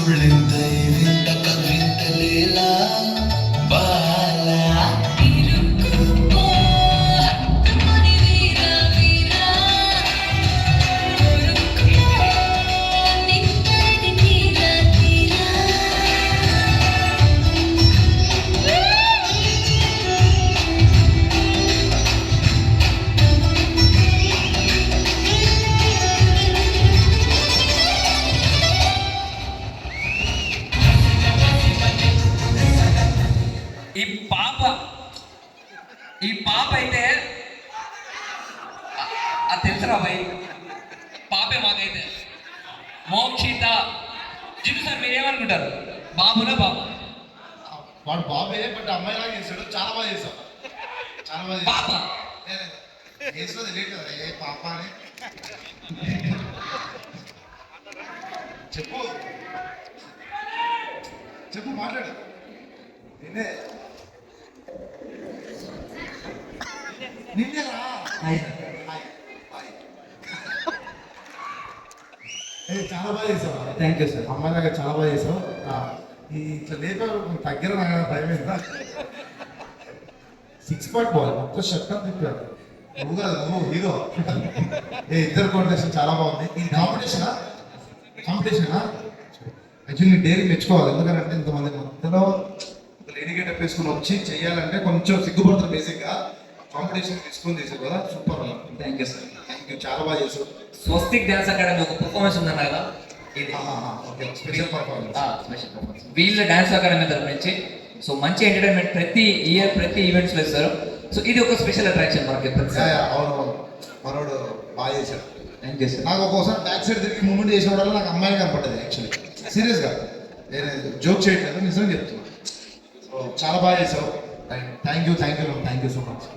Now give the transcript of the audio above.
సుళ్ళింతై వింత కవింత లీలా బాలా ఇరుక్కుపో హత్తుకొని వీరా వీరా కొరుక్కుపో నిక్కడిది తీరా తీరా ఈ పాప అయితే అది తెలుసురా భయ్, పాపే మాకైతే మోక్షిత. జిన్ను సార్ మీరేమనుకుంటారు, బాబునా బాబు? వాడు బాబే, బట్ అమ్మాయిలాగా చేశాడు, చాలా బాగా చేశాడు, చాలా బాగా పాప చేసాడు. తెలియదు కదా ఏ పాప అని. చెప్పు చెప్పు మాట్లాడు. నిన్నే నిన్నేరా. చాలా బాగా చేసావు. Thank you sir. అమ్మాయి దగ్గర చాలా బాగా చేసావు. ఈ ఇట్లా లేక తగ్గిన నాకు భయం ఏందా. 6 పాయింట్ బాల్ మొత్తం షర్ట్ అని తిప్పారు. నువ్వు కదా, నువ్వు హీరో. ఇద్దరు కాంపిటీషన్ చాలా బాగుంది. ఇది కాంపిటీషనా యాక్చువల్లీ నీ డైరీ మెచ్చుకోవాలి. ఎందుకంటే ఇంతమంది మధ్యలో లేడీ గెటప్ వేసుకుని వచ్చి చెయ్యాలంటే కొంచెం సిగ్గుపడుతుంది. బేసిక్గా కాంపిటీషన్ తీసుకుని చేసావు కదా, super. Thank you sir. Thank you, చాలా బాగా చేసావు. స్వస్తిక్ డ్యాన్స్ అకాడమీ ఒక పర్ఫార్మెన్స్ ఉందన్న కదా, ఇది okay, special performance. Special performance వీళ్ళ డ్యాన్స్ అకాడమీ తరపు నుంచి. సో మంచి ఎంటర్టైన్మెంట్ ప్రతి ఇయర్ ప్రతి ఈవెంట్స్లో ఇస్తారు. సో ఇది ఒక స్పెషల్ అట్రాక్షన్ మనకి. అవును, మనోడు బాగా చేశాడు. Thank you sir. నాకు ఒక్కోసారి బ్యాక్ సైడ్ తిరిగి మూమెంట్ చేసినప్పుడు నాకు అమ్మాయి కనపడ్డది. యాక్చువల్లీ సీరియస్గా నేను జోక్ చేయట్లేదు, నిజంగా చెప్తున్నాను. సో చాలా బాగా చేసావు. Thank you so much.